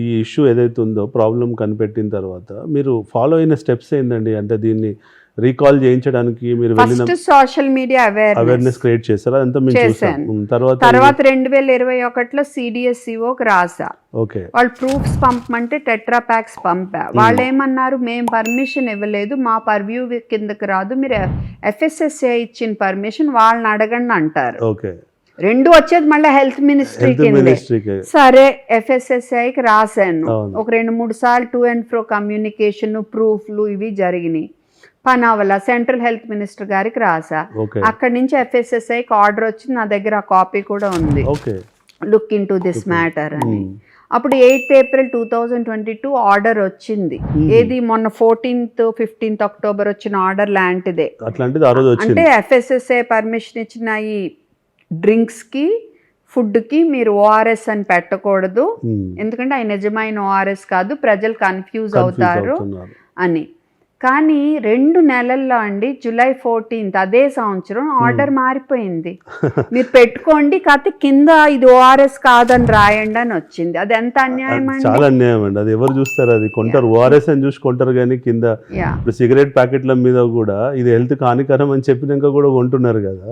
ఈ ఇష్యూ ఏదైతే ఉందో ప్రాబ్లం కనిపెట్టిన తర్వాత మీరు ఫాలో అయిన స్టెప్స్ ఏందండి? అంటే దీన్ని రీకాల్ చేయించడానికి మీరు వెళ్ళిన first social media awareness create చేశారా? అదంతా మేము చూసాం. తర్వాత 2021లో CDSCOకి రాసా. ఓకే, వాళ్ళు ప్రూఫ్స్ పంపమంటే టెట్రా ప్యాక్స్ పంపా. వాళ్ళు ఏమన్నారు, మేము పర్మిషన్ ఇవ్వలేదు, మా పర్వ్యూ కిందకి రాదు, మీరు FSSAI ఇచ్చిన పర్మిషన్ వాళ్ళని అడగండి అంటారు. ఓకే, రెండు వచ్చేది మళ్ళీ హెల్త్ మినిస్ట్రీ కిందే. మినిస్ట్రీకి సరే FSSAIకి రాశాను. అవును. ఒక 2-3 సార్లు టు అండ్ ఫ్రో కమ్యూనికేషన్, ప్రూఫ్లు ఇవి జరిగినాయి. పనావల సెంట్రల్ హెల్త్ మినిస్టర్ గారికి రాసా. ఓకే, అక్కడి నుంచి FSSAIకి ఆర్డర్ వచ్చింది, నా దగ్గర ఆ కాపీ కూడా ఉంది, okay, look in to this matter అని. అప్పుడు 8 ఏప్రిల్ 2022 ఆర్డర్ వచ్చింది. ఏది మొన్న 14th 15th అక్టోబర్ వచ్చిన ఆర్డర్ లాంటిదే. అట్లాంటిది ఆ రోజు వచ్చింది. అంటే FSSAI పర్మిషన్ ఇచ్చిన ఈ డ్రింక్స్కి, ఫుడ్కి మీరు ORS అని పెట్టకూడదు, ఎందుకంటే ఆయన నిజమైన ORS కాదు, ప్రజలు కన్ఫ్యూజ్ అవుతారు అని. కానీ 2 నెలల్లో అండి, జూలై 14th అదే సంవత్సరం ఆర్డర్ మారిపోయింది. మీరు పెట్టుకోండి, కాకపోతే కింద ఇది ORS కాదని రాయండి అని వచ్చింది. అది ఎంత అన్యాయం అండి. చాలా అన్యాయం అండి. అది ఎవరు చూస్తారు? అది కొంటారు, ORS అని చూసి కొంటారు, కానీ కింద ఇప్పుడు సిగరెట్ ప్యాకెట్ల మీద కూడా ఇది హెల్త్ హానికరం అని చెప్పినాక కూడా కొంటున్నారు కదా.